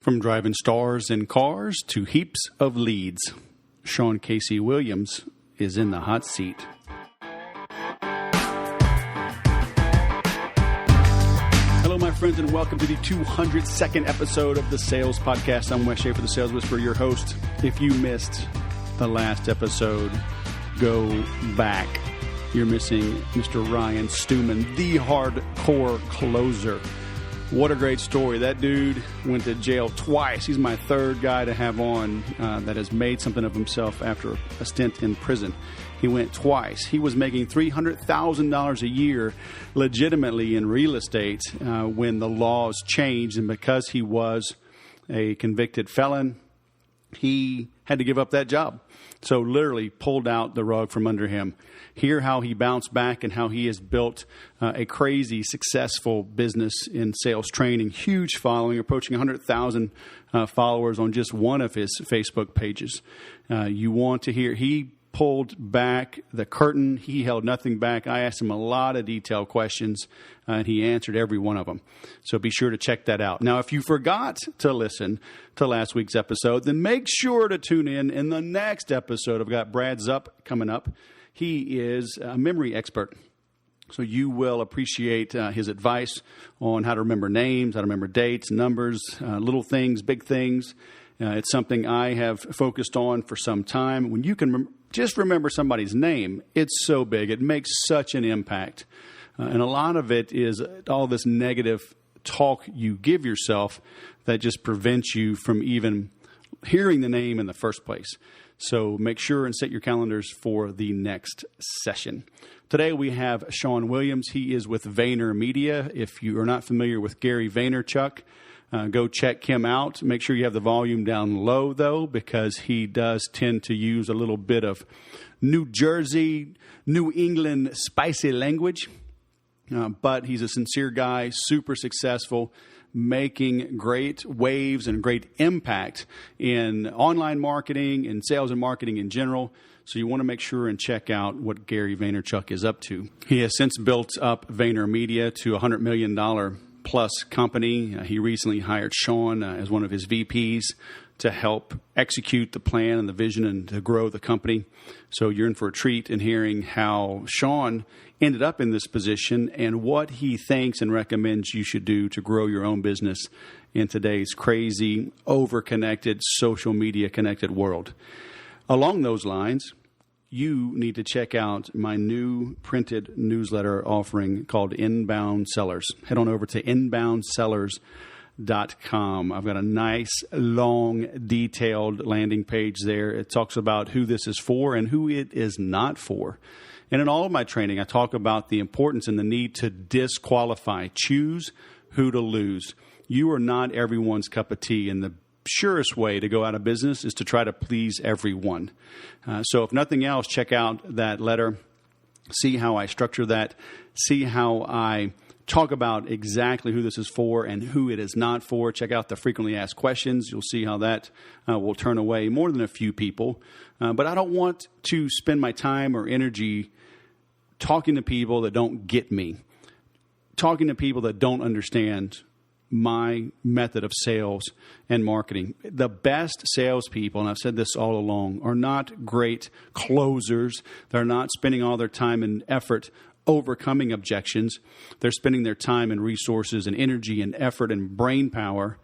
From driving stars in cars to heaps of leads, Sean Casey Williams is in the hot seat. Hello, my friends, and welcome to the 202nd episode of the Sales Podcast. I'm Wes Schaefer, the Sales Whisperer, your host. If you missed the last episode, go back. You're missing Mr. Ryan Stewman, the hardcore closer. What a great story. That dude went to jail twice. He's my third guy to have on that has made something of himself after a stint in prison. He went twice. He was making $300,000 a year legitimately in real estate when the laws changed. And because he was a convicted felon, he had to give up that job. So literally pulled out the rug from under him. Hear how he bounced back and how he has built a crazy successful business in sales training. Huge following, approaching 100,000 followers on just one of his Facebook pages. You want to hear, he pulled back the curtain. He held nothing back. I asked him a lot of detailed questions, and he answered every one of them. So be sure to check that out. Now, if you forgot to listen to last week's episode, then make sure to tune in the next episode. I've got Brad Zupp coming up. He is a memory expert. So you will appreciate his advice on how to remember names, how to remember dates, numbers, little things, big things. It's something I have focused on for some time. When you can just remember somebody's name, it's so big. It makes such an impact. And a lot of it is all this negative talk you give yourself that just prevents you from even hearing the name in the first place. So make sure and set your calendars for the next session. Today we have Sean Williams. He is with Vayner Media. If you are not familiar with Gary Vaynerchuk, go check him out. Make sure you have the volume down low, though, because he does tend to use a little bit of New Jersey, New England spicy language. But he's a sincere guy, super successful, making great waves and great impact in online marketing and sales and marketing in general. So you want to make sure and check out what Gary Vaynerchuk is up to. He has since built up Vayner Media to a $100 million plus company. He recently hired Sean as one of his VPs to help execute the plan and the vision and to grow the company. So you're in for a treat in hearing how Sean ended up in this position and what he thinks and recommends you should do to grow your own business in today's crazy, over-connected, social media connected world. Along those lines, you need to check out my new printed newsletter offering called Inbound Sellers. Head on over to inboundsellers.com. I've got a nice, long, detailed landing page there. It talks about who this is for and who it is not for. And in all of my training, I talk about the importance and the need to disqualify, choose who to lose. You are not everyone's cup of tea, and the surest way to go out of business is to try to please everyone. So if nothing else, check out that letter, see how I structure that, see how I talk about exactly who this is for and who it is not for. Check out the frequently asked questions. You'll see how that will turn away more than a few people. But I don't want to spend my time or energy talking to people that don't get me, talking to people that don't understand my method of sales and marketing. The best salespeople, and I've said this all along, are not great closers. They're not spending all their time and effort overcoming objections. They're spending their time and resources and energy and effort and brain power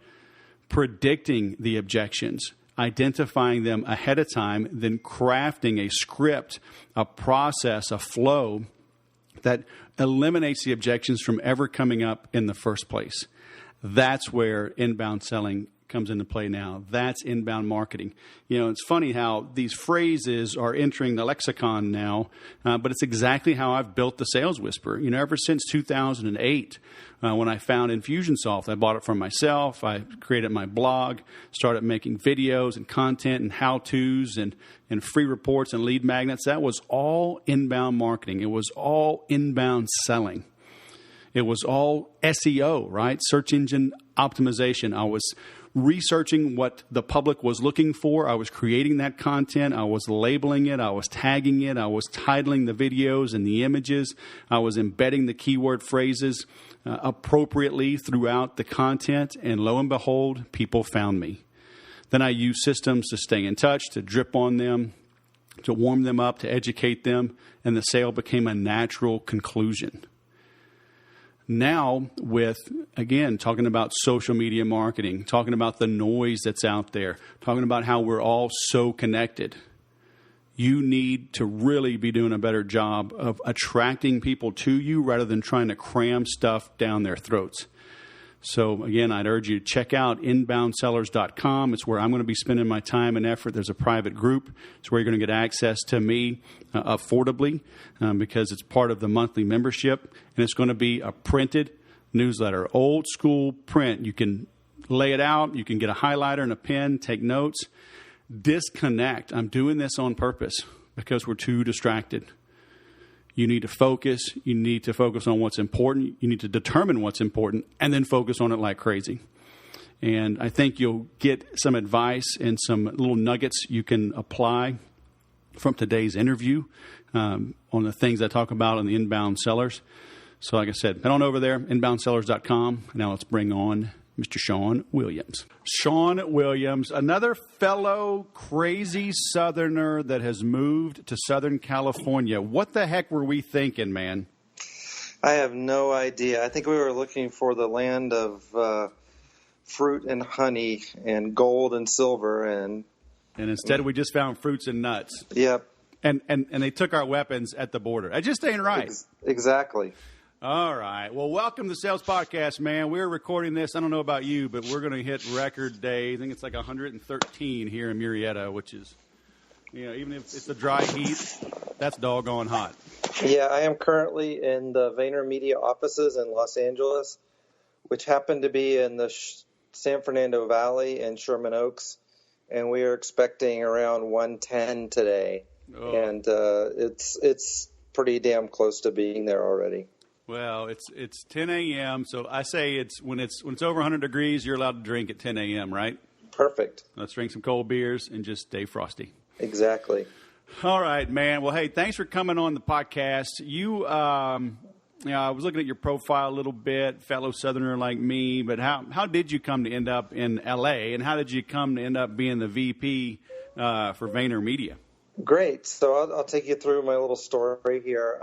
predicting the objections, identifying them ahead of time, then crafting a script, a process, a flow that eliminates the objections from ever coming up in the first place. That's where inbound selling comes into play now. That's inbound marketing. You know, it's funny how these phrases are entering the lexicon now, but it's exactly how I've built the Sales Whisperer. You know, ever since 2008, when I found Infusionsoft, I bought it for myself. I created my blog, started making videos and content and how-tos and free reports and lead magnets. That was all inbound marketing. It was all inbound selling. It was all SEO, right? Search engine optimization. I was researching what the public was looking for. I was creating that content. I was labeling it. I was tagging it. I was titling the videos and the images. I was embedding the keyword phrases. appropriately throughout the content, and lo and behold, people found me. Then I used systems to stay in touch, to drip on them, to warm them up, to educate them, and the sale became a natural conclusion. Now, with, again, talking about social media marketing, talking about the noise that's out there, talking about how we're all so connected, you need to really be doing a better job of attracting people to you rather than trying to cram stuff down their throats. So, again, I'd urge you to check out inboundsellers.com. It's where I'm going to be spending my time and effort. There's a private group. It's where you're going to get access to me affordably because it's part of the monthly membership. And it's going to be a printed newsletter, old school print. You can lay it out. You can get a highlighter and a pen, take notes. Disconnect. I'm doing this on purpose because we're too distracted. You need to focus. You need to focus on what's important. You need to determine what's important and then focus on it like crazy. And I think you'll get some advice and some little nuggets you can apply from today's interview on the things I talk about in the Inbound Sellers. So like I said, head on over there, inboundsellers.com. Now let's bring on Mr. Sean Williams. Sean Williams, another fellow crazy Southerner that has moved to Southern California. What the heck were we thinking, man? I have no idea. I think we were looking for the land of fruit and honey and gold and silver. And instead we just found fruits and nuts. Yep. And they took our weapons at the border. It just ain't right. Exactly. All right. Well, welcome to Sales Podcast, man. We're recording this. I don't know about you, but we're going to hit record day. I think it's like 113 here in Murrieta, which is, even if it's a dry heat, that's doggone hot. Yeah, I am currently in the VaynerMedia offices in Los Angeles, which happen to be in the San Fernando Valley and Sherman Oaks, and we are expecting around 110 today. Oh. And it's pretty damn close to being there already. Well, it's 10 a.m., so I say it's when it's over 100 degrees, you're allowed to drink at 10 a.m., right? Perfect. Let's drink some cold beers and just stay frosty. Exactly. All right, man. Well, hey, thanks for coming on the podcast. I was looking at your profile a little bit, fellow Southerner like me, but how did you come to end up in L.A., and how did you come to end up being the VP for VaynerMedia? Great. So I'll take you through my little story here.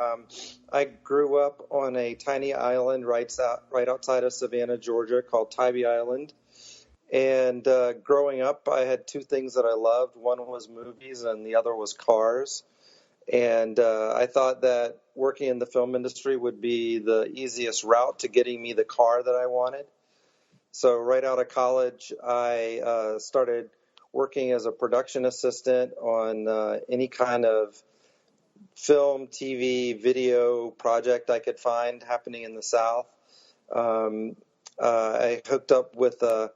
I grew up on a tiny island right outside of Savannah, Georgia, called Tybee Island. And growing up, I had two things that I loved. One was movies, and the other was cars. And I thought that working in the film industry would be the easiest route to getting me the car that I wanted. So right out of college, I started working as a production assistant on any kind of film, TV, video project I could find happening in the South. I hooked up with a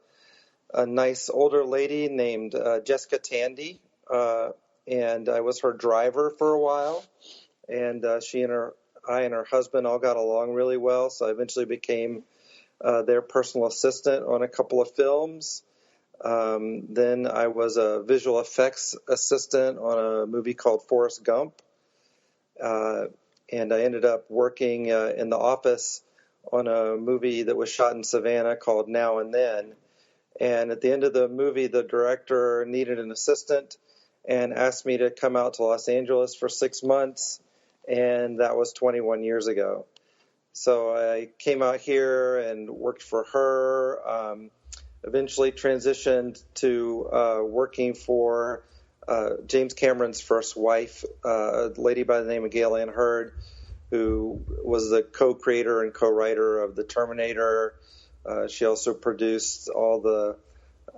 nice older lady named Jessica Tandy, and I was her driver for a while. And I and her husband all got along really well, so I eventually became their personal assistant on a couple of films. Then I was a visual effects assistant on a movie called Forrest Gump. And I ended up working in the office on a movie that was shot in Savannah called Now and Then. And at the end of the movie, the director needed an assistant and asked me to come out to Los Angeles for 6 months. And that was 21 years ago. So I came out here and worked for her. Eventually transitioned to working for James Cameron's first wife, a lady by the name of Gail Ann Hurd, who was the co-creator and co-writer of The Terminator. She also produced all the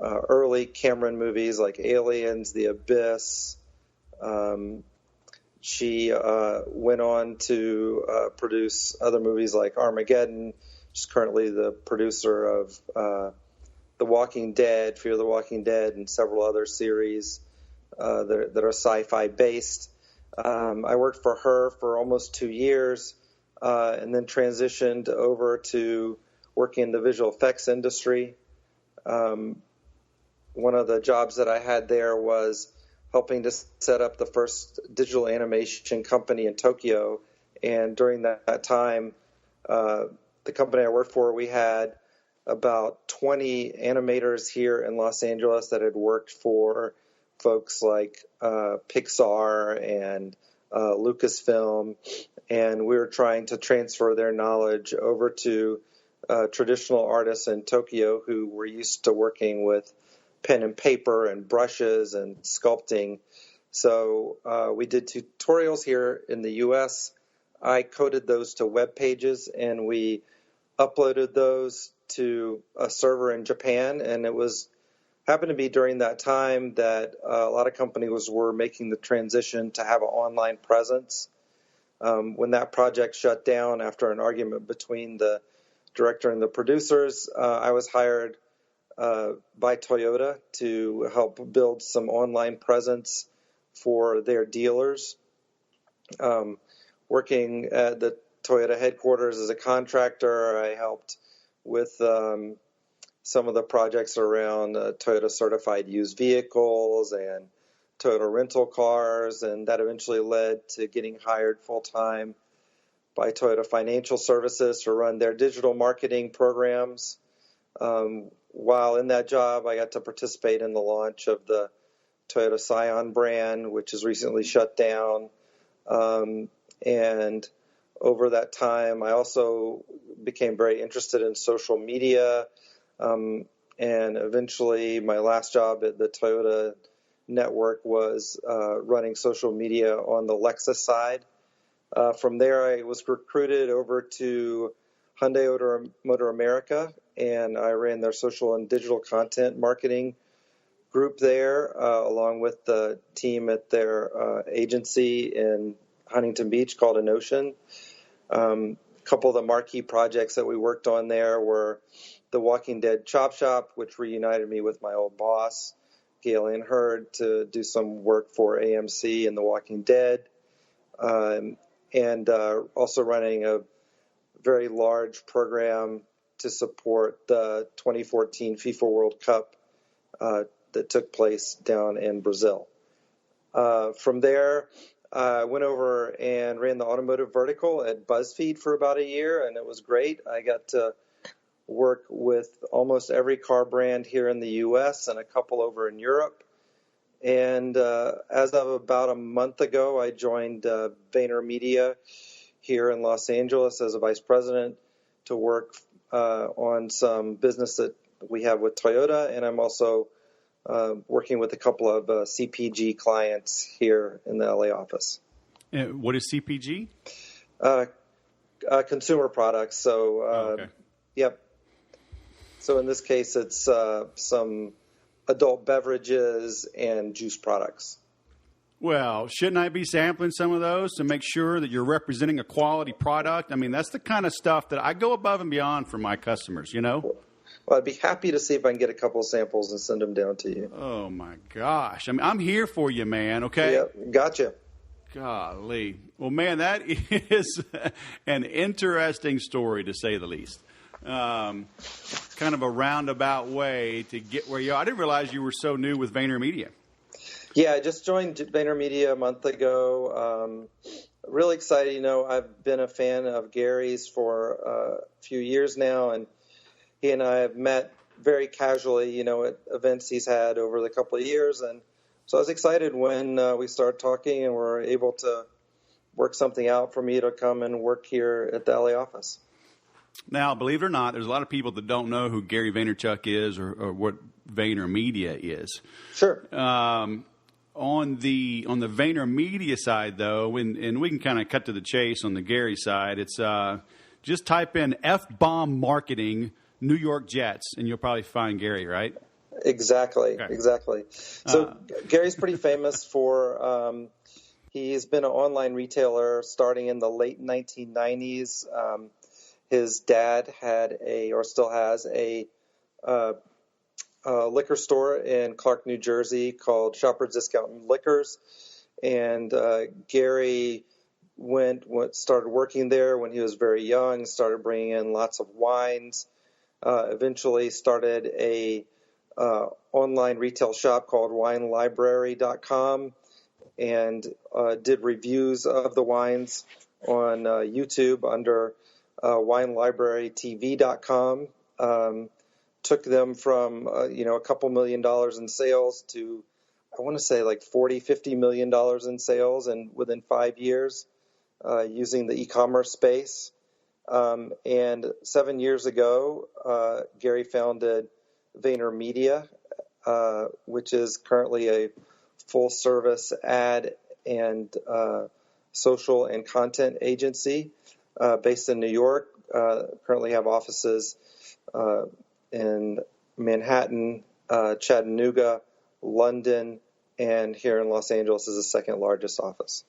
early Cameron movies like Aliens, The Abyss. She went on to produce other movies like Armageddon. She's currently the producer of The Walking Dead, Fear the Walking Dead, and several other series that are sci-fi based. I worked for her for almost 2 years and then transitioned over to working in the visual effects industry. One of the jobs that I had there was helping to set up the first digital animation company in Tokyo. And during that time, the company I worked for, we had about 20 animators here in Los Angeles that had worked for folks like Pixar and Lucasfilm, and we were trying to transfer their knowledge over to traditional artists in Tokyo who were used to working with pen and paper and brushes and sculpting. So we did tutorials here in the U.S. I coded those to web pages, and we uploaded those to a server in Japan, and it happened to be during that time that a lot of companies were making the transition to have an online presence. When that project shut down after an argument between the director and the producers, I was hired by Toyota to help build some online presence for their dealers. Working at the Toyota headquarters as a contractor, I helped with some of the projects around Toyota certified used vehicles and Toyota rental cars, and that eventually led to getting hired full-time by Toyota Financial Services to run their digital marketing programs. While in that job, I got to participate in the launch of the Toyota Scion brand, which is recently shut down. And over that time, I also became very interested in social media. And eventually, my last job at the Toyota network was running social media on the Lexus side. From there, I was recruited over to Hyundai Motor America, and I ran their social and digital content marketing group there, along with the team at their agency in Huntington Beach called Enocean. A couple of the marquee projects that we worked on there were The Walking Dead Chop Shop, which reunited me with my old boss, Galen Hurd, to do some work for AMC and The Walking Dead, and also running a very large program to support the 2014 FIFA World Cup that took place down in Brazil. From there, I went over and ran the automotive vertical at BuzzFeed for about a year, and it was great. I got to work with almost every car brand here in the U.S. and a couple over in Europe. And as of about a month ago, I joined Vaynermedia here in Los Angeles as a vice president to work on some business that we have with Toyota, and I'm also working with a couple of CPG clients here in the LA office. What is CPG? Consumer products. So, okay. Yep. So in this case, it's some adult beverages and juice products. Well, shouldn't I be sampling some of those to make sure that you're representing a quality product? I mean, that's the kind of stuff that I go above and beyond for my customers, you know? Well, I'd be happy to see if I can get a couple of samples and send them down to you. Oh, my gosh. I mean, I'm here for you, man, okay? Yeah, gotcha. Golly. Well, man, that is an interesting story, to say the least. Kind of a roundabout way to get where you are. I didn't realize you were so new with Vaynermedia. Yeah, I just joined Vaynermedia a month ago. Really excited. You know, I've been a fan of Gary's for a few years now, and he and I have met very casually, you know, at events he's had over the couple of years. And so I was excited when we started talking and were able to work something out for me to come and work here at the LA office. Now, believe it or not, there's a lot of people that don't know who Gary Vaynerchuk is or what Vaynermedia is. Sure. On the Vaynermedia side, though, and we can kind of cut to the chase on the Gary side, it's just type in F-bomb marketing New York Jets, and you'll probably find Gary, right? Exactly, okay. Exactly. So Gary's pretty famous for he's been an online retailer starting in the late 1990s. His dad had still has a liquor store in Clark, New Jersey called Shoppers Discount Liquors. And Gary started working there when he was very young, started bringing in lots of wines, eventually started a online retail shop called WineLibrary.com and did reviews of the wines on YouTube under WineLibraryTV.com. Took them from a couple $1 million in sales to, I want to say, like $40-50 million in sales, and within 5 years, using the e-commerce space. And 7 years ago, Gary founded VaynerMedia, which is currently a full-service ad and social and content agency based in New York. Currently have offices in Manhattan, Chattanooga, London, and here in Los Angeles is the second largest office.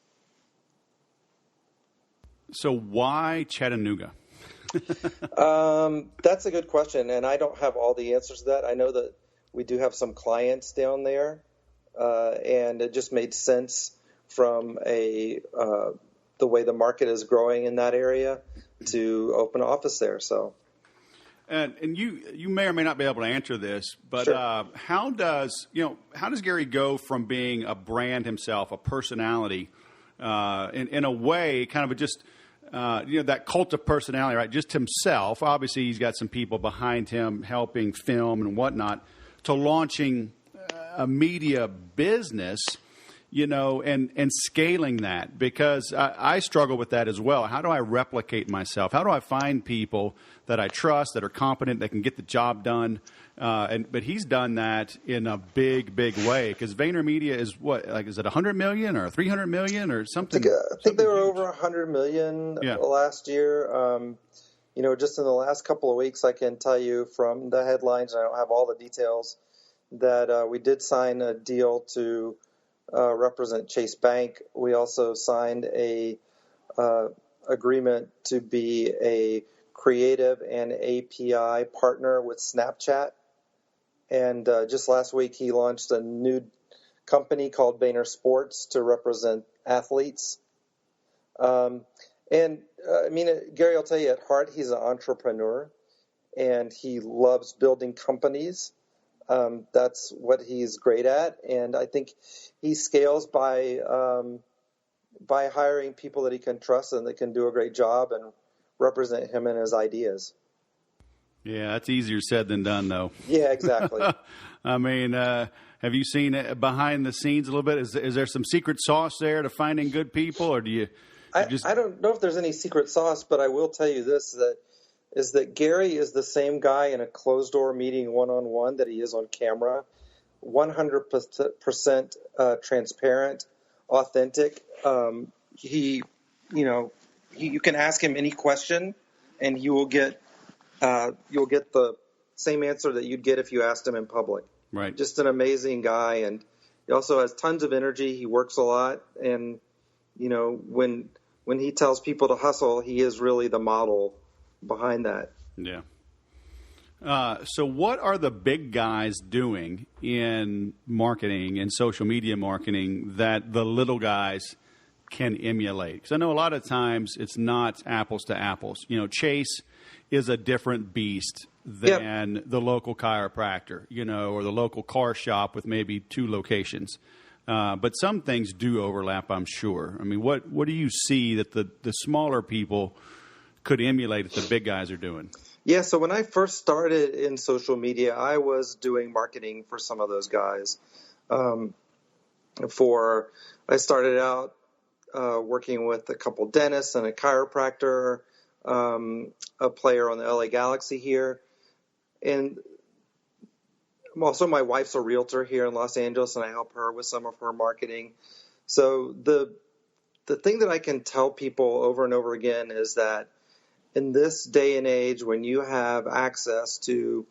So why Chattanooga? That's a good question, and I don't have all the answers to that. I know that we do have some clients down there, and it just made sense from the way the market is growing in that area to open an office there. So. And you may or may not be able to answer this, but Sure. how does Gary go from being a brand himself, a personality, in a way, kind of just that cult of personality, right? Just himself. Obviously, he's got some people behind him helping film and whatnot, to launching a media business, and scaling that, because I struggle with that as well. How do I replicate myself? How do I find people that I trust, that are competent, that can get the job done? But he's done that in a big, big way, because VaynerMedia is is it 100 million or 300 million or something? I think they were over 100 million last year. Just in the last couple of weeks, I can tell you from the headlines, and I don't have all the details, that we did sign a deal to represent Chase Bank. We also signed a agreement to be a creative and API partner with Snapchat. And just last week, he launched a new company called Vayner Sports to represent athletes. Gary will tell you, at heart, he's an entrepreneur, and he loves building companies. That's what he's great at, and I think he scales by hiring people that he can trust and that can do a great job and represent him and his ideas. Yeah, that's easier said than done, though. Yeah, exactly. Have you seen it behind the scenes a little bit? Is there some secret sauce there to finding good people, or do you just... I don't know if there's any secret sauce, but I will tell you this, that Gary is the same guy in a closed-door meeting one-on-one that he is on camera, 100% transparent, authentic. You can ask him any question, and you'll get the same answer that you'd get if you asked him in public. Right. Just an amazing guy, and he also has tons of energy. He works a lot, and when he tells people to hustle, he is really the model behind that. Yeah. So what are the big guys doing in marketing and social media marketing that the little guys can emulate? Because I know a lot of times it's not apples to apples. Chase is a different beast than the local chiropractor, or the local car shop with maybe 2 locations. But some things do overlap, I'm sure. I mean, what do you see that the smaller people could emulate that the big guys are doing? Yeah, so when I first started in social media, I was doing marketing for some of those guys. I started out working with a couple dentists and a chiropractor, a player on the LA Galaxy here. And also my wife's a realtor here in Los Angeles, and I help her with some of her marketing. So the thing that I can tell people over and over again is that in this day and age, when you have access to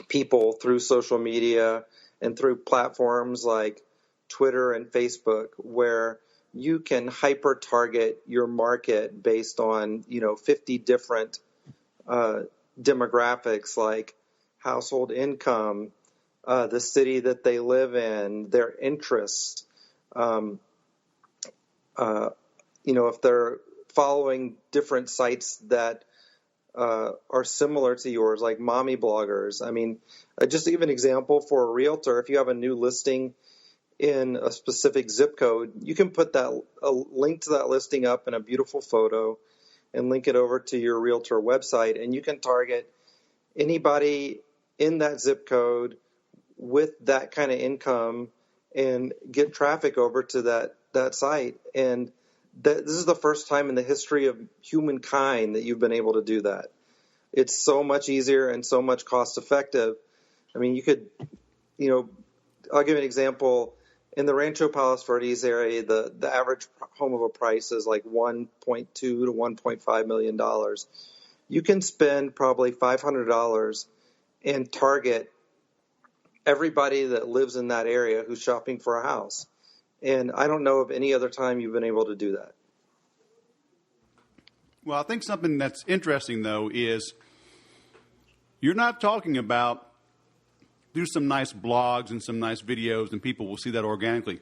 people through social media and through platforms like Twitter and Facebook, where you can hyper-target your market based on, 50 different demographics like household income, the city that they live in, their interests. If they're following different sites that are similar to yours, like mommy bloggers. I mean, just to give an example for a realtor, if you have a new listing in a specific zip code, you can put a link to that listing up in a beautiful photo. and link it over to your realtor website. And you can target anybody in that zip code with that kind of income and get traffic over to that site. And this is the first time in the history of humankind that you've been able to do that. It's so much easier and so much cost effective. I mean, you could, I'll give you an example. In the Rancho Palos Verdes area, the average home of a price is like $1.2 to $1.5 million. You can spend probably $500 and target everybody that lives in that area who's shopping for a house. And I don't know of any other time you've been able to do that. Well, I think something that's interesting, though, is you're not talking about do some nice blogs and some nice videos and people will see that organically.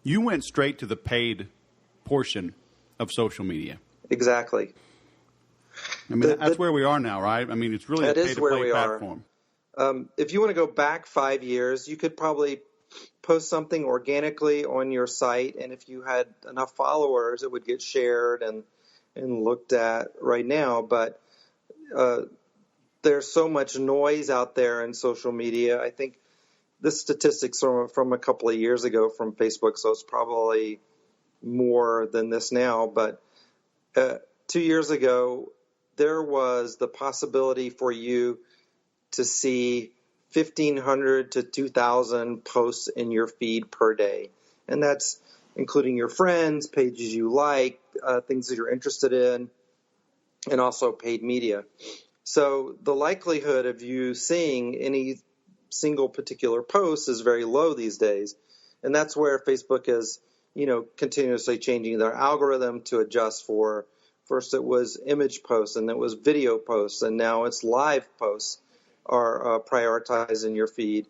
You went straight to the paid portion of social media. Exactly. I mean, that's where we are now, right? I mean, it's really a pay-to-play platform. If you want to go back 5 years, you could probably post something organically on your site, and if you had enough followers, it would get shared and looked at right now. But there's so much noise out there in social media. I think this statistic's from a couple of years ago from Facebook, so it's probably more than this now. But 2 years ago, there was the possibility for you to see 1,500 to 2,000 posts in your feed per day. And that's including your friends, pages you like, things that you're interested in, and also paid media. So the likelihood of you seeing any single particular post is very low these days. And that's where Facebook is, continuously changing their algorithm to adjust for. First it was image posts, and it was video posts, and now it's live posts are prioritized in your feed.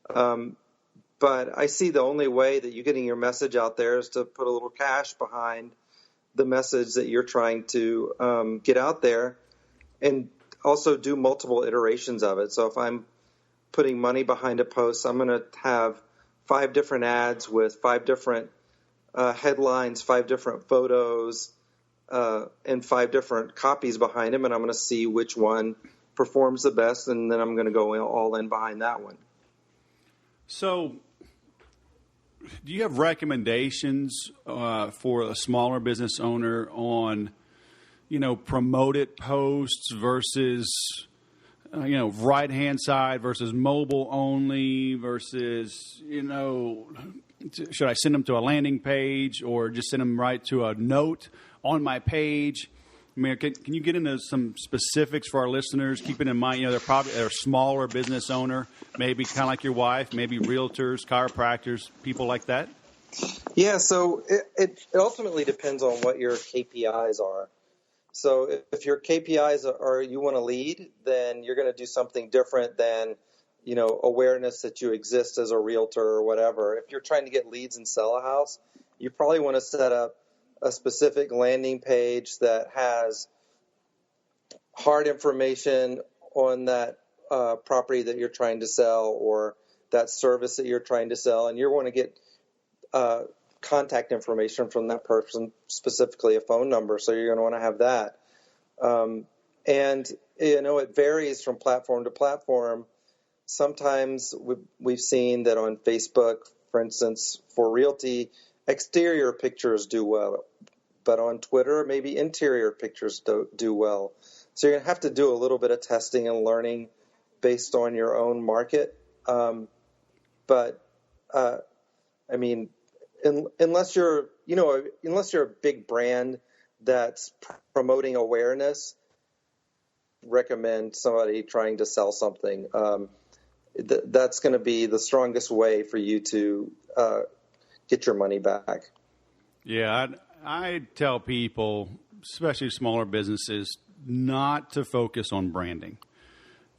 But I see the only way that you're getting your message out there is to put a little cash behind the message that you're trying to get out there, and also do multiple iterations of it. So if I'm putting money behind a post, I'm going to have 5 different ads with 5 different headlines, 5 different photos, and 5 different copies behind them, and I'm going to see which one performs the best, and then I'm going to go all in behind that one. So do you have recommendations for a smaller business owner on, promoted posts versus, right-hand side versus mobile only versus, should I send them to a landing page or just send them right to a note on my page? I mean, can you get into some specifics for our listeners, keeping in mind, they're a smaller business owner, maybe kind of like your wife, maybe realtors, chiropractors, people like that? Yeah, so it ultimately depends on what your KPIs are. So if your KPIs are you want to lead, then you're going to do something different than, awareness that you exist as a realtor or whatever. If you're trying to get leads and sell a house, you probably want to set up a specific landing page that has hard information on that property that you're trying to sell or that service that you're trying to sell, and you want to get contact information from that person, specifically a phone number, so you're going to want to have that. And it varies from platform to platform. Sometimes we've seen that on Facebook, for instance, for realty, exterior pictures do well, but on Twitter, maybe interior pictures do well. So you're going to have to do a little bit of testing and learning based on your own market. Unless you're a big brand that's promoting awareness, recommend somebody trying to sell something. That's going to be the strongest way for you to get your money back. Yeah, I tell people, especially smaller businesses, not to focus on branding.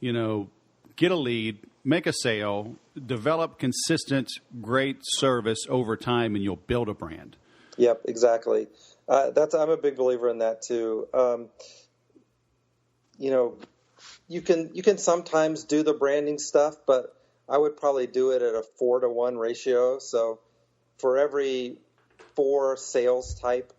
Get a lead, make a sale, develop consistent, great service over time, and you'll build a brand. Yep, exactly. I'm a big believer in that too. You can sometimes do the branding stuff, but I would probably do it at a 4-to-1 ratio. So for every 4 sales type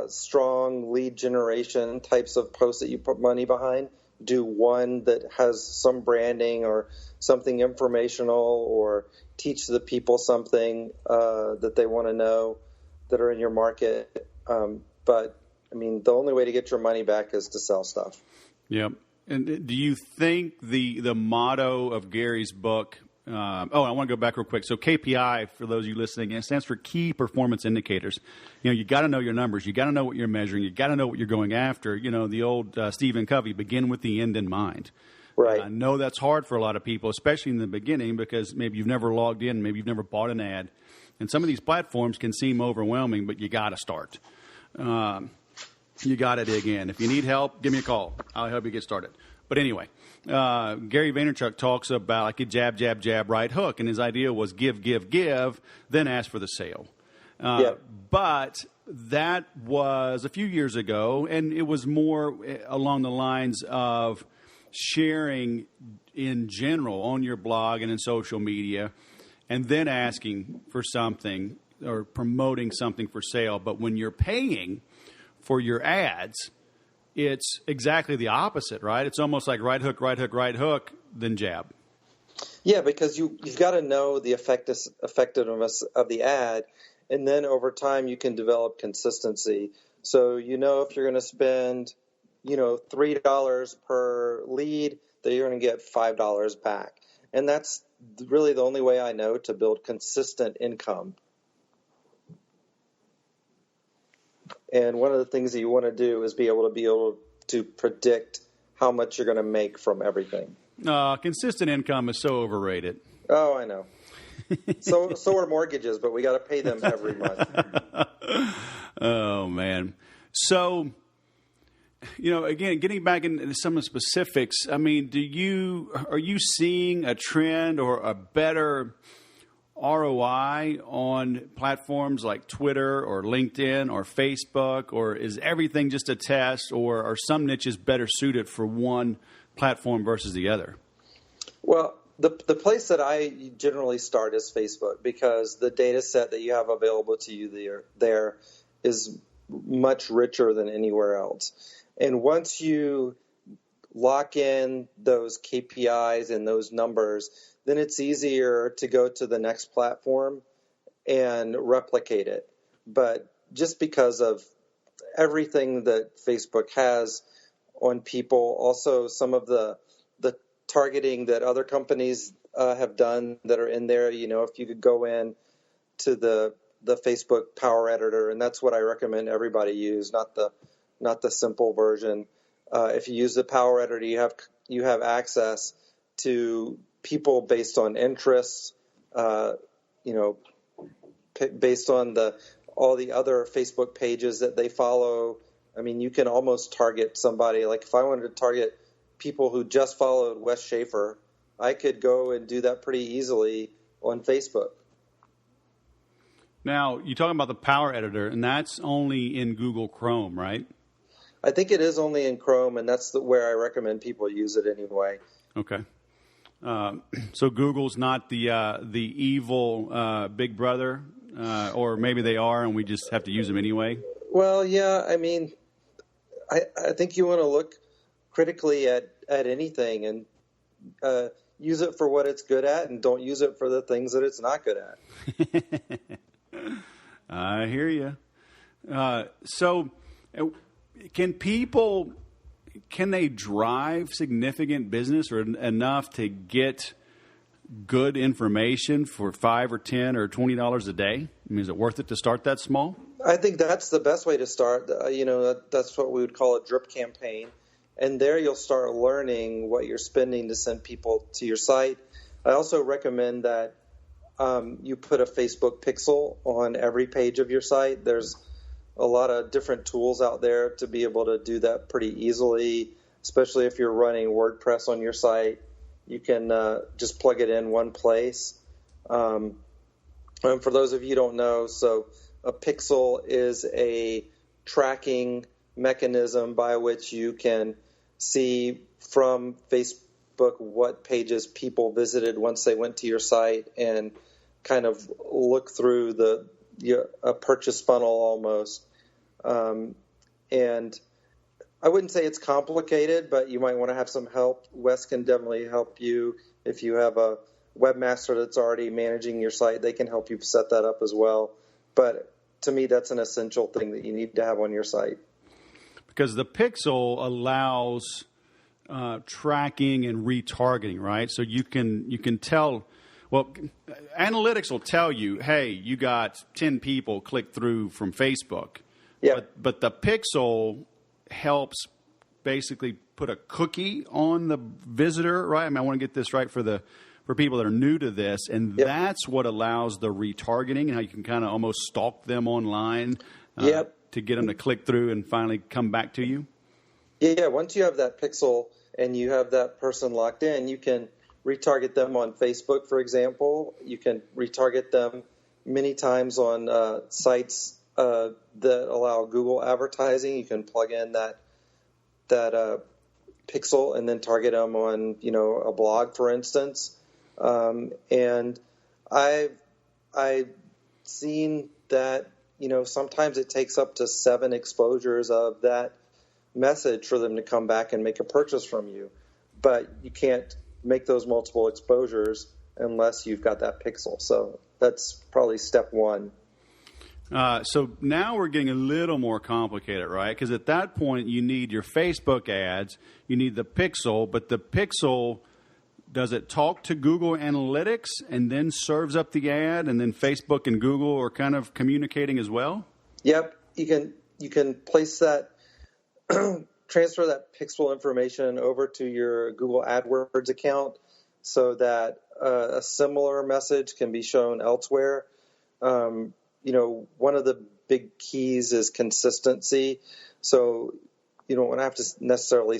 strong lead generation types of posts that you put money behind. Do one that has some branding or something informational, or teach the people something that they want to know that are in your market. But I mean, the only way to get your money back is to sell stuff. Yep. And do you think the motto of Gary's book? I want to go back real quick. So KPI, for those of you listening, it stands for Key Performance Indicators. You got to know your numbers. You got to know what you're measuring. You got to know what you're going after. The old Stephen Covey, begin with the end in mind. Right. I know that's hard for a lot of people, especially in the beginning, because maybe you've never logged in, maybe you've never bought an ad. And some of these platforms can seem overwhelming, but you got to start. You got to dig in. If you need help, give me a call. I'll help you get started. But anyway, Gary Vaynerchuk talks about like a jab, jab, jab, right hook. And his idea was give, then ask for the sale. But that was a few years ago, and it was more along the lines of sharing in general on your blog and in social media, and then asking for something or promoting something for sale. But when you're paying for your ads, it's exactly the opposite, right? It's almost like right hook, then jab. Yeah, because you've got to know the effectiveness of the ad, and then over time you can develop consistency. So if you're going to spend, $3 per lead, that you're going to get $5 back. And that's really the only way I know to build consistent income. And one of the things that you want to do is be able to predict how much you're going to make from everything. Consistent income is so overrated. Oh, I know. So are mortgages, but we got to pay them every month. Oh, man. So, again, getting back into some of the specifics, I mean, are you seeing a trend or a better ROI on platforms like Twitter or LinkedIn or Facebook, or is everything just a test, or are some niches better suited for one platform versus the other? Well, the place that I generally start is Facebook, because the data set that you have available to you there is much richer than anywhere else. And once you lock in those KPIs and those numbers, then it's easier to go to the next platform and replicate it. But just because of everything that Facebook has on people, also some of the targeting that other companies have done that are in there, if you could go in to the Facebook Power Editor, and that's what I recommend everybody use, not the simple version. If you use the Power Editor, you have access to people based on interests, based on all the other Facebook pages that they follow. I mean, you can almost target somebody. Like if I wanted to target people who just followed Wes Schaefer, I could go and do that pretty easily on Facebook. Now, you're talking about the Power Editor, and that's only in Google Chrome, right? I think it is only in Chrome, and that's where I recommend people use it anyway. Okay. So Google's not the evil big brother, or maybe they are, and we just have to use them anyway? Well, yeah. I mean, I think you want to look critically at anything and use it for what it's good at, and don't use it for the things that it's not good at. I hear you. So can they drive significant business or enough to get good information for $5 or $10 or $20 a day? I mean, is it worth it to start that small? I think that's the best way to start. That's what we would call a drip campaign. And there you'll start learning what you're spending to send people to your site. I also recommend that you put a Facebook pixel on every page of your site. There's a lot of different tools out there to be able to do that pretty easily, especially if you're running WordPress on your site. You can just plug it in one place. And for those of you who don't know, so a pixel is a tracking mechanism by which you can see from Facebook what pages people visited once they went to your site, and kind of look through a purchase funnel almost. And I wouldn't say it's complicated, but you might want to have some help. Wes can definitely help you. If you have a webmaster that's already managing your site, they can help you set that up as well. But to me, that's an essential thing that you need to have on your site. Because the pixel allows tracking and retargeting, right? So you can tell. Well, analytics will tell you, hey, you got 10 people click through from Facebook. Yeah. But the pixel helps basically put a cookie on the visitor, right? I mean, I want to get this right for people that are new to this, and that's what allows the retargeting and how you can kind of almost stalk them online to get them to click through and finally come back to you. Yeah, once you have that pixel and you have that person locked in, you can retarget them on Facebook, for example. You can retarget them many times on sites that allow Google advertising. You can plug in that pixel and then target them on, a blog, for instance. And I've seen that, sometimes it takes up to 7 exposures of that message for them to come back and make a purchase from you. But you can't make those multiple exposures unless you've got that pixel. So that's probably step one. So now we're getting a little more complicated, right? Because at that point, you need your Facebook ads, you need the pixel, but the pixel, does it talk to Google Analytics and then serves up the ad, and then Facebook and Google are kind of communicating as well? Yep. You can place that, transfer that pixel information over to your Google AdWords account so that a similar message can be shown elsewhere. One of the big keys is consistency. So you don't want to have to necessarily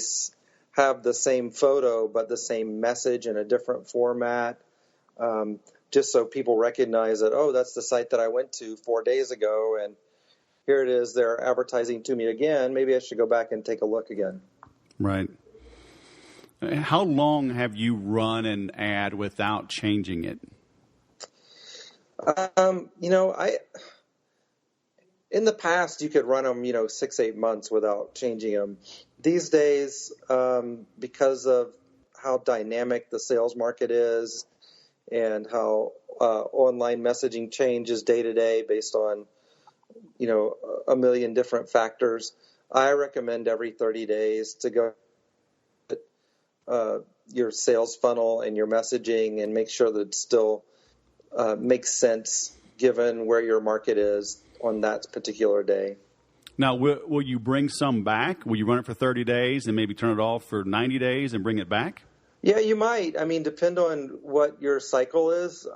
have the same photo, but the same message in a different format, just so people recognize that, oh, that's the site that I went to 4 days ago, and here it is, they're advertising to me again. Maybe I should go back and take a look again. Right. How long have you run an ad without changing it? In the past, you could run them, 6-8 months without changing them. These days, because of how dynamic the sales market is and how online messaging changes day to day based on, a million different factors, I recommend every 30 days to go your sales funnel and your messaging and make sure that it still makes sense given where your market is on that particular day. Now, will you bring some back? Will you run it for 30 days and maybe turn it off for 90 days and bring it back? Yeah, you might. I mean, depend on what your cycle is.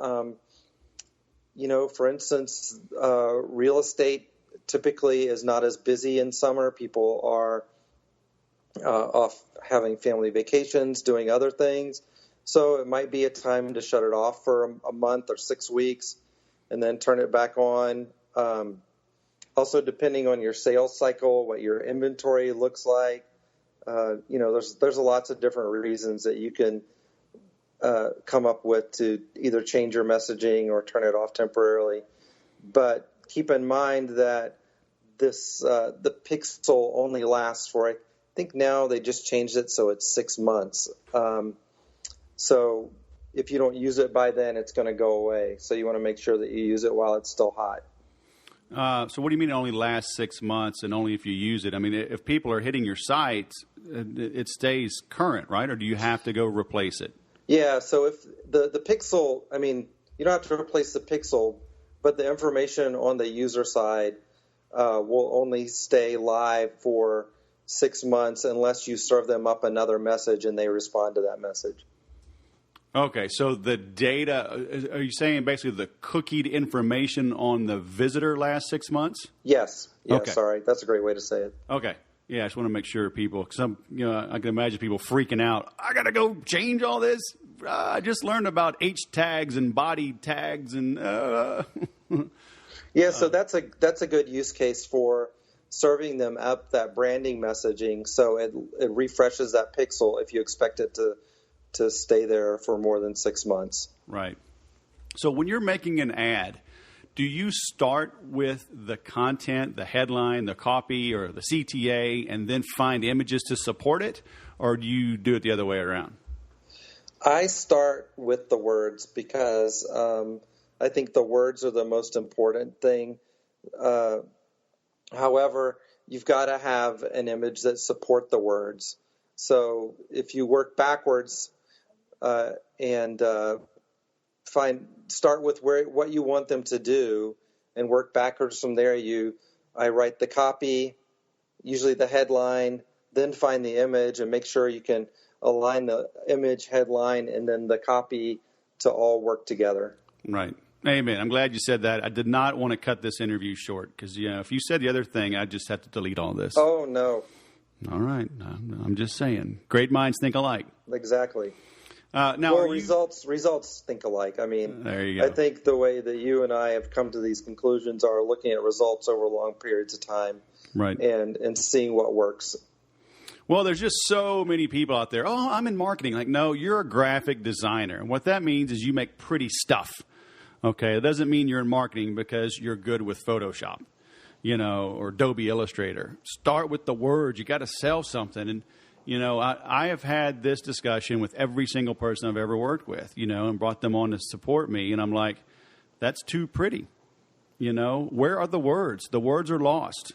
For instance, real estate typically is not as busy in summer. People are off having family vacations, doing other things. So it might be a time to shut it off for a month or 6 weeks and then turn it back on. Also, depending on your sales cycle, what your inventory looks like, there's lots of different reasons that you can come up with to either change your messaging or turn it off temporarily. But keep in mind that the pixel only lasts for, I think now they just changed it so it's 6 months. So if you don't use it by then, it's going to go away. So you want to make sure that you use it while it's still hot. So what do you mean it only lasts 6 months and only if you use it? I mean, if people are hitting your site, it stays current, right? Or do you have to go replace it? Yeah, so if the pixel, I mean, you don't have to replace the pixel, but the information on the user side will only stay live for 6 months unless you serve them up another message and they respond to that message. Okay, so the data, are you saying basically the cookied information on the visitor lasts 6 months? Yes. Yeah, okay. Sorry. That's a great way to say it. Okay. Yeah, I just want to make sure people, because I can imagine people freaking out. I got to go change all this. I just learned about H tags and body tags and. Yeah, so that's a good use case for serving them up that branding messaging, so it refreshes that pixel if you expect it to stay there for more than 6 months. Right. So when you're making an ad, do you start with the content, the headline, the copy, or the CTA, and then find images to support it? Or do you do it the other way around? I start with the words because I think the words are the most important thing. However, you've got to have an image that support the words. So if you work backwards and start with what you want them to do and work backwards from there, I write the copy, usually the headline, then find the image and make sure you can align the image, headline, and then the copy to all work together. Right. Amen. I'm glad you said that. I did not want to cut this interview short because, if you said the other thing, I'd just have to delete all this. Oh, no. All right. I'm just saying. Great minds think alike. Exactly. Now, results think alike. I mean, there you go. I think the way that you and I have come to these conclusions are looking at results over long periods of time, right, and seeing what works. Well, there's just so many people out there. Oh, I'm in marketing. Like, no, you're a graphic designer. And what that means is you make pretty stuff. Okay, it doesn't mean you're in marketing because you're good with Photoshop, or Adobe Illustrator. Start with the words. You got to sell something. And, I have had this discussion with every single person I've ever worked with, and brought them on to support me. And I'm like, that's too pretty. Where are the words? The words are lost.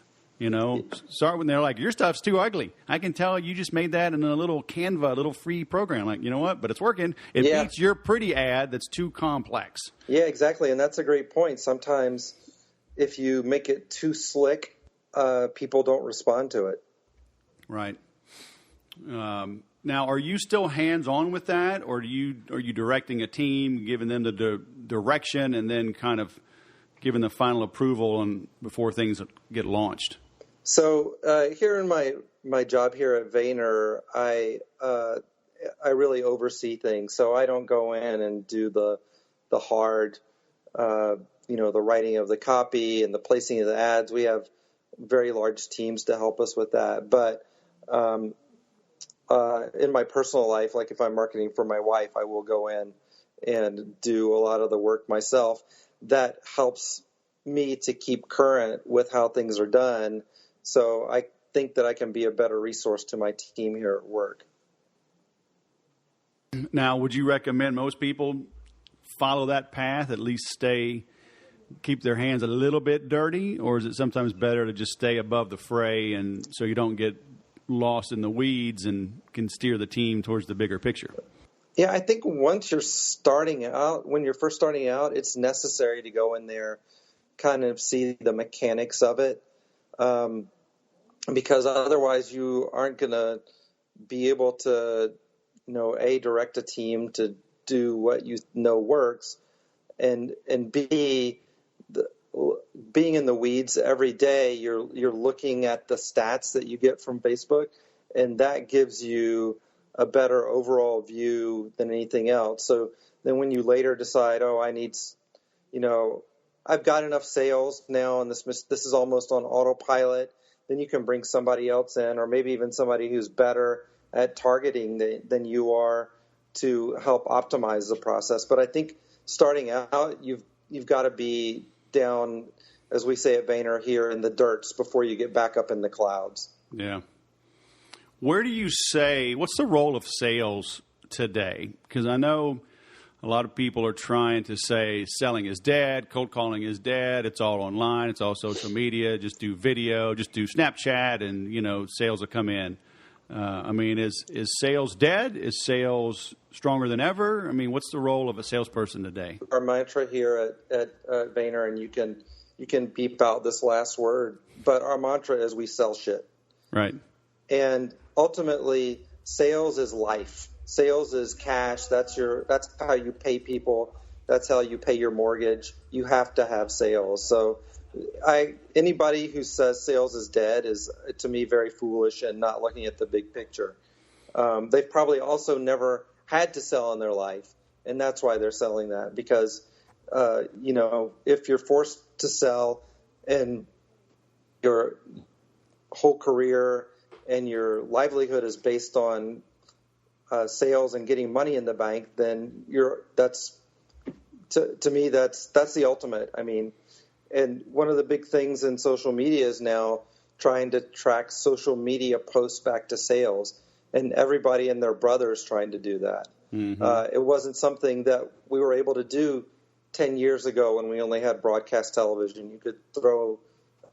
Start when they're like, your stuff's too ugly. I can tell you just made that in a little Canva, a little free program. Like, you know what? But it's working. It beats your pretty ad that's too complex. Yeah, exactly. And that's a great point. Sometimes if you make it too slick, people don't respond to it. Right. Now, are you still hands-on with that? Or are you directing a team, giving them the direction, and then kind of giving the final approval before things get launched? So here in my job here at Vayner, I really oversee things. So I don't go in and do the hard, the writing of the copy and the placing of the ads. We have very large teams to help us with that. But in my personal life, like if I'm marketing for my wife, I will go in and do a lot of the work myself. That helps me to keep current with how things are done. So I think that I can be a better resource to my team here at work. Now, would you recommend most people follow that path, at least keep their hands a little bit dirty? Or is it sometimes better to just stay above the fray and so you don't get lost in the weeds and can steer the team towards the bigger picture? Yeah, I think when you're first starting out, it's necessary to go in there, kind of see the mechanics of it, because otherwise you aren't going to be able to, direct a team to do what works, and B, being in the weeds every day, you're looking at the stats that you get from Facebook, and that gives you a better overall view than anything else. So then when you later decide, I've got enough sales now, and this is almost on autopilot, then you can bring somebody else in, or maybe even somebody who's better at targeting than you are to help optimize the process. But I think starting out, you've got to be down, as we say at Vayner here, in the dirts before you get back up in the clouds. Yeah. Where do you say, what's the role of sales today? Because I know a lot of people are trying to say selling is dead, cold calling is dead, it's all online, it's all social media, just do video, just do Snapchat, and, sales will come in. Is sales dead? Is sales stronger than ever? What's the role of a salesperson today? Our mantra here at Vayner, and you can beep out this last word, but our mantra is we sell shit. Right. And ultimately, sales is life. Sales is cash. That's how you pay people. That's how you pay your mortgage. You have to have sales. So anybody who says sales is dead is, to me, very foolish and not looking at the big picture. They've probably also never had to sell in their life, and that's why they're selling that. Because, if you're forced to sell and your whole career and your livelihood is based on sales and getting money in the bank, then to me, that's the ultimate. I mean, and one of the big things in social media is now trying to track social media posts back to sales, and everybody and their brothers trying to do that. It wasn't something that we were able to do 10 years ago when we only had broadcast television. You could throw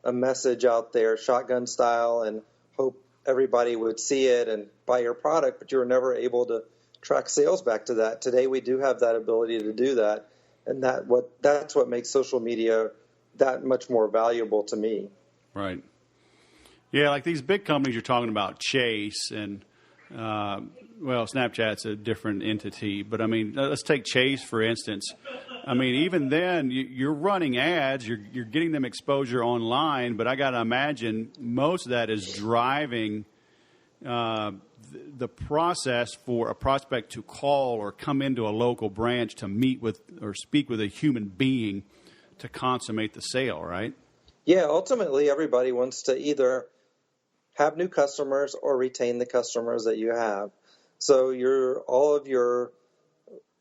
a message out there, shotgun style, and hope everybody would see it and buy your product, but you were never able to track sales back to that. Today we do have that ability to do that, and that's what makes social media that much more valuable to me. Right. Yeah, like these big companies you're talking about, Chase and well, Snapchat's a different entity, but I mean, let's take Chase for instance. I mean, even then, you're running ads, you're getting them exposure online, but I got to imagine most of that is driving the process for a prospect to call or come into a local branch to meet with or speak with a human being to consummate the sale, right? Yeah, ultimately, everybody wants to either have new customers or retain the customers that you have. So all of your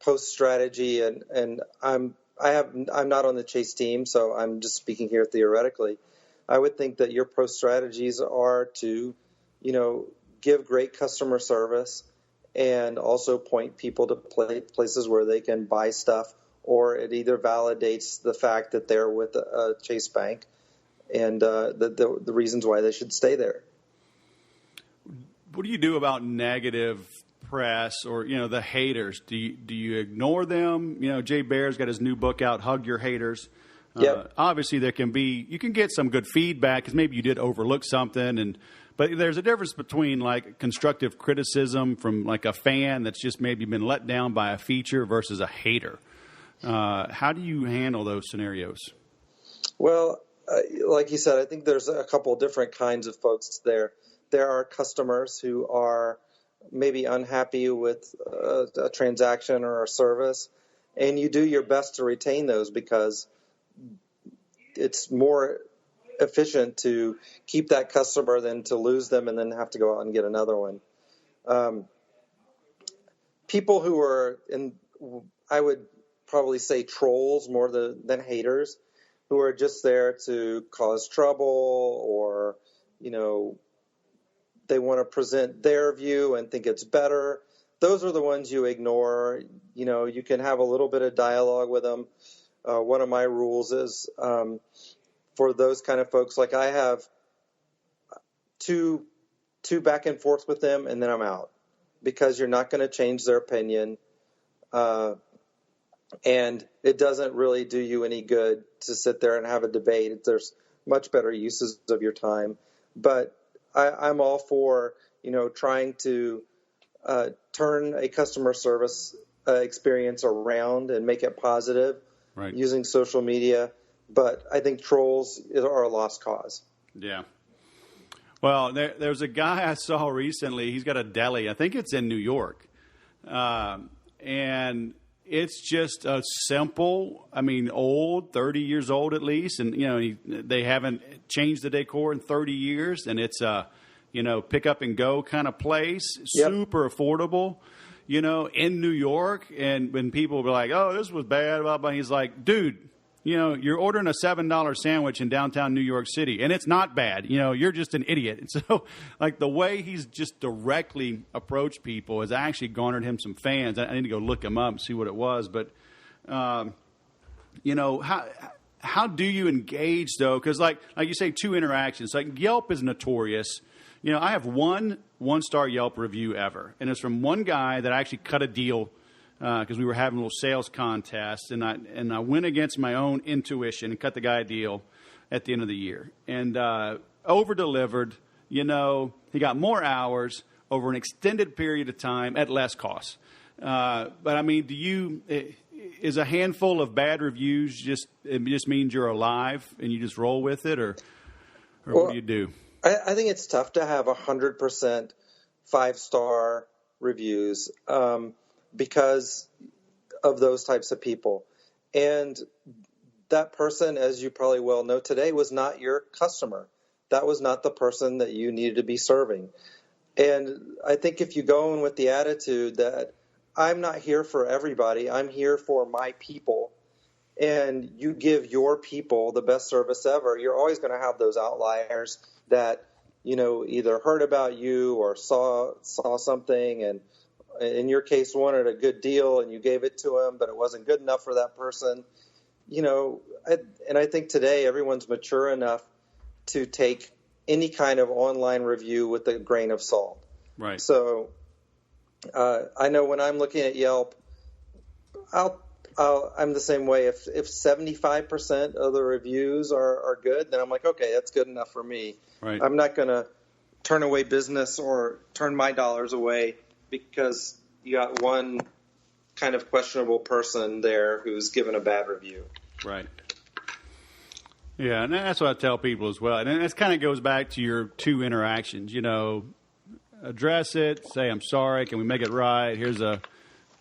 post strategy, and I'm not on the Chase team, so I'm just speaking here theoretically. I would think that your post strategies are to, give great customer service and also point people to places where they can buy stuff, or it either validates the fact that they're with a Chase Bank and the reasons why they should stay there. What do you do about negative press or, the haters? Do you ignore them? Jay Baer's got his new book out, Hug Your Haters. Yep. Obviously, you can get some good feedback because maybe you did overlook something. But there's a difference between like constructive criticism from like a fan that's just maybe been let down by a feature versus a hater. How do you handle those scenarios? Well, like you said, I think there's a couple different kinds of folks there. There are customers who are maybe unhappy with a transaction or a service, and you do your best to retain those because it's more efficient to keep that customer than to lose them and then have to go out and get another one. People who are I would probably say trolls more than haters, who are just there to cause trouble or, they want to present their view and think it's better. Those are the ones you ignore. You can have a little bit of dialogue with them. One of my rules is for those kind of folks, like I have two back and forth with them, and then I'm out because you're not going to change their opinion. And it doesn't really do you any good to sit there and have a debate. There's much better uses of your time. But I'm all for, trying to turn a customer service experience around and make it positive using social media. But I think trolls are a lost cause. Yeah. Well, there's a guy I saw recently. He's got a deli. I think it's in New York. And it's just a simple, old, 30 years old at least. And, they haven't changed the decor in 30 years. And it's a, pick up and go kind of place. Yep. Super affordable, in New York. And when people were like, oh, this was bad, blah, blah, he's like, dude, you're ordering a $7 sandwich in downtown New York City, and it's not bad. You're just an idiot. And so, like, the way he's just directly approached people has actually garnered him some fans. I need to go look him up and see what it was. But, how do you engage, though? Because, like you say, two interactions. Like, Yelp is notorious. I have one-star Yelp review ever, and it's from one guy that actually cut a deal because we were having a little sales contest, and I went against my own intuition and cut the guy a deal at the end of the year. And over-delivered, he got more hours over an extended period of time at less cost. But, is a handful of bad reviews just means you're alive and you just roll with it, or what do you do? I think it's tough to have 100% 5-star reviews. Because of those types of people. And that person, as you probably well know today, was not your customer. That was not the person that you needed to be serving. And I think if you go in with the attitude that I'm not here for everybody, I'm here for my people, and you give your people the best service ever, you're always going to have those outliers that, either heard about you or saw something, and in your case wanted a good deal and you gave it to them, but it wasn't good enough for that person. And I think today everyone's mature enough to take any kind of online review with a grain of salt. Right. So I know when I'm looking at Yelp, I'm the same way. If 75% of the reviews are good, then I'm like, okay, that's good enough for me. Right. I'm not going to turn away business or turn my dollars away because you got one kind of questionable person there who's given a bad review. Right. Yeah, and that's what I tell people as well. And this kind of goes back to your two interactions. Address it, say, I'm sorry, can we make it right? Here's a,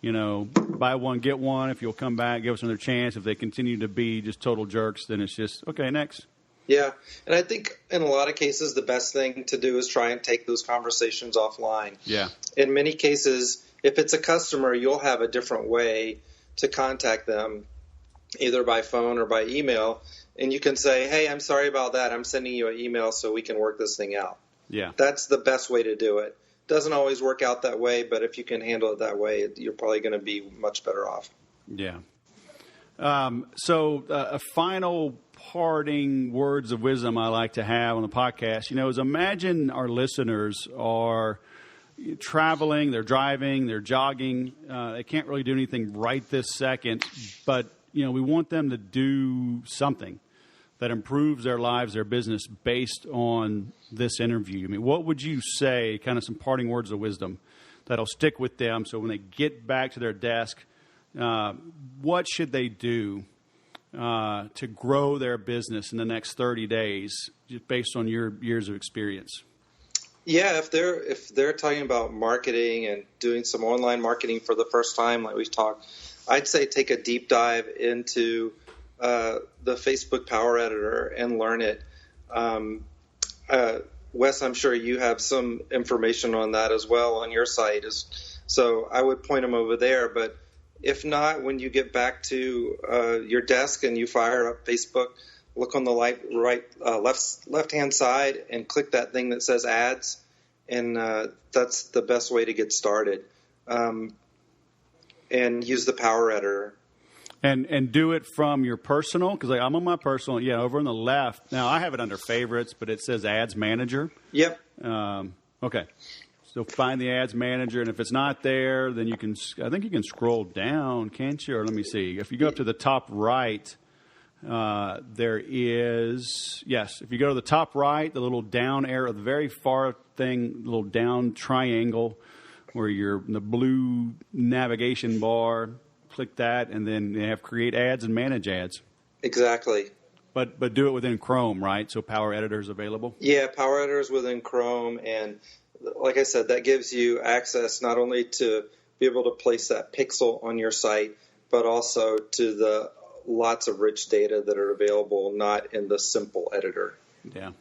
buy one, get one. If you'll come back, give us another chance. If they continue to be just total jerks, then it's just, okay, next. Yeah, and I think in a lot of cases, the best thing to do is try and take those conversations offline. Yeah. In many cases, if it's a customer, you'll have a different way to contact them, either by phone or by email. And you can say, hey, I'm sorry about that. I'm sending you an email so we can work this thing out. Yeah. That's the best way to do it. Doesn't always work out that way, but if you can handle it that way, you're probably going to be much better off. Yeah. So a final parting words of wisdom I like to have on the podcast, is imagine our listeners are traveling, they're driving, they're jogging. They can't really do anything right this second, but, we want them to do something that improves their lives, their business, based on this interview. I mean, what would you say, kind of some parting words of wisdom that'll stick with them so when they get back to their desk, what should they do to grow their business in the next 30 days, just based on your years of experience? Yeah, if they're talking about marketing and doing some online marketing for the first time, like we've talked, I'd say take a deep dive into the Facebook Power Editor and learn it. Wes, I'm sure you have some information on that as well on your site. So I would point them over there. But if not, when you get back to your desk and you fire up Facebook, look on the left-hand side and click that thing that says ads. And that's the best way to get started. And use the Power Editor. And do it from your personal, because I'm on my personal, over on the left. Now, I have it under favorites, but it says Ads Manager. Yep. Okay. So find the Ads Manager, and if it's not there, then I think you can scroll down, can't you? Or let me see. If you go up to the top right, there is, if you go to the top right, the little down arrow, the very far thing, little down triangle, where you're in the blue navigation bar, click that, and then they have create ads and manage ads. Exactly. But do it within Chrome, right? So Power Editor is available? Yeah, Power Editor is within Chrome, and like I said, that gives you access not only to be able to place that pixel on your site, but also to the lots of rich data that are available not in the simple editor. Yeah.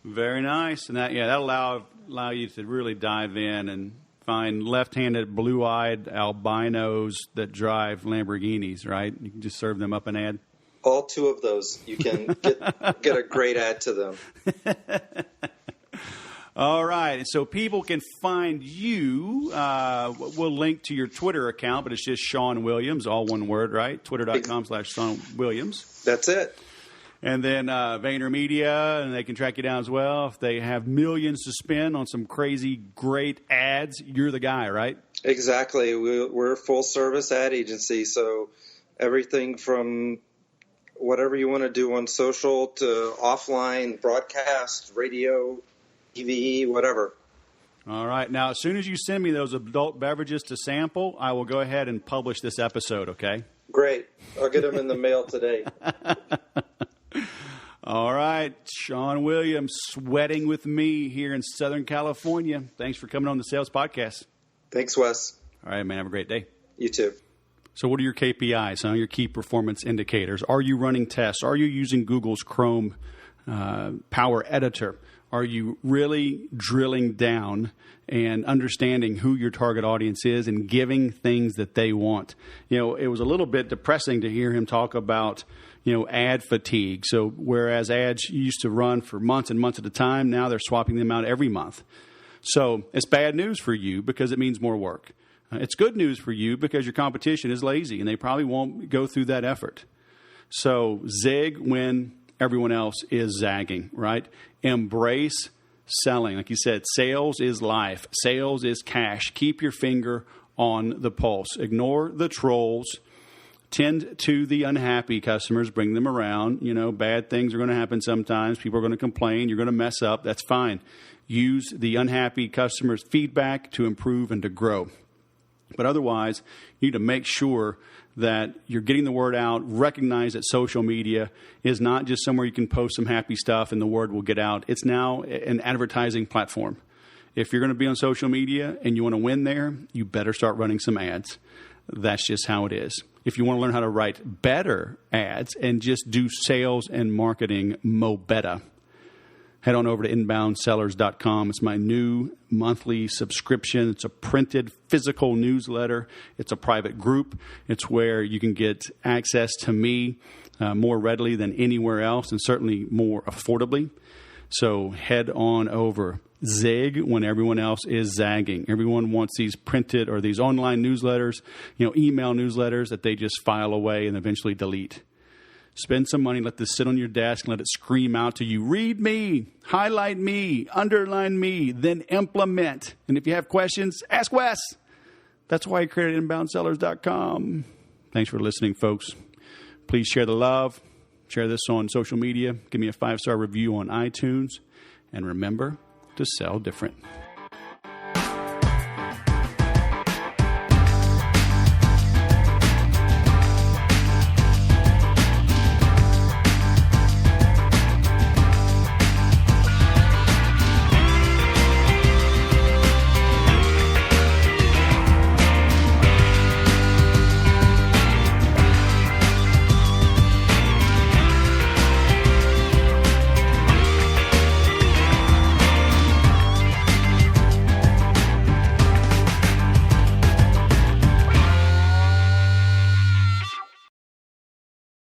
Very nice. And that'll allow you to really dive in and find left-handed, blue-eyed albinos that drive Lamborghinis, right? You can just serve them up an ad. All two of those. You can get a great ad to them. All right. So people can find you. We'll link to your Twitter account, but it's just Sean Williams, all one word, right? Twitter.com/Sean Williams. That's it. And then VaynerMedia, and they can track you down as well. If they have millions to spend on some crazy, great ads, you're the guy, right? Exactly. We're a full-service ad agency, so everything from whatever you want to do on social to offline, broadcast, radio, TV, whatever. All right. Now, as soon as you send me those adult beverages to sample, I will go ahead and publish this episode, okay? Great. I'll get them in the mail today. All right. Sean Williams, sweating with me here in Southern California. Thanks for coming on the Sales Podcast. Thanks, Wes. All right, man. Have a great day. You too. So what are your KPIs, your key performance indicators? Are you running tests? Are you using Google's Chrome Power Editor? Are you really drilling down and understanding who your target audience is and giving things that they want? You know, it was a little bit depressing to hear him talk about, you know, ad fatigue. So whereas ads used to run for months and months at a time, now they're swapping them out every month. So it's bad news for you because it means more work. It's good news for you because your competition is lazy and they probably won't go through that effort. So zig when everyone else is zagging, right? Embrace selling. Like you said, sales is life. Sales is cash. Keep your finger on the pulse. Ignore the trolls. Tend to the unhappy customers. Bring them around. You know, bad things are going to happen sometimes. People are going to complain. You're going to mess up. That's fine. Use the unhappy customers' feedback to improve and to grow. But otherwise, you need to make sure that you're getting the word out. Recognize that social media is not just somewhere you can post some happy stuff and the word will get out. It's now an advertising platform. If you're going to be on social media and you want to win there, you better start running some ads. That's just how it is. If you want to learn how to write better ads and just do sales and marketing mo better, head on over to inboundsellers.com. It's my new monthly subscription. It's a printed physical newsletter. It's a private group. It's where you can get access to me more readily than anywhere else and certainly more affordably. So head on over. Zig when everyone else is zagging. Everyone wants these printed or these online newsletters, you know, email newsletters that they just file away and eventually delete. Spend some money, let this sit on your desk, and let it scream out to you. Read me, highlight me, underline me, then implement. And if you have questions, ask Wes. That's why I created inboundsellers.com. Thanks for listening, folks. Please share the love. Share this on social media. Give me a 5-star review on iTunes. And remember to sell different.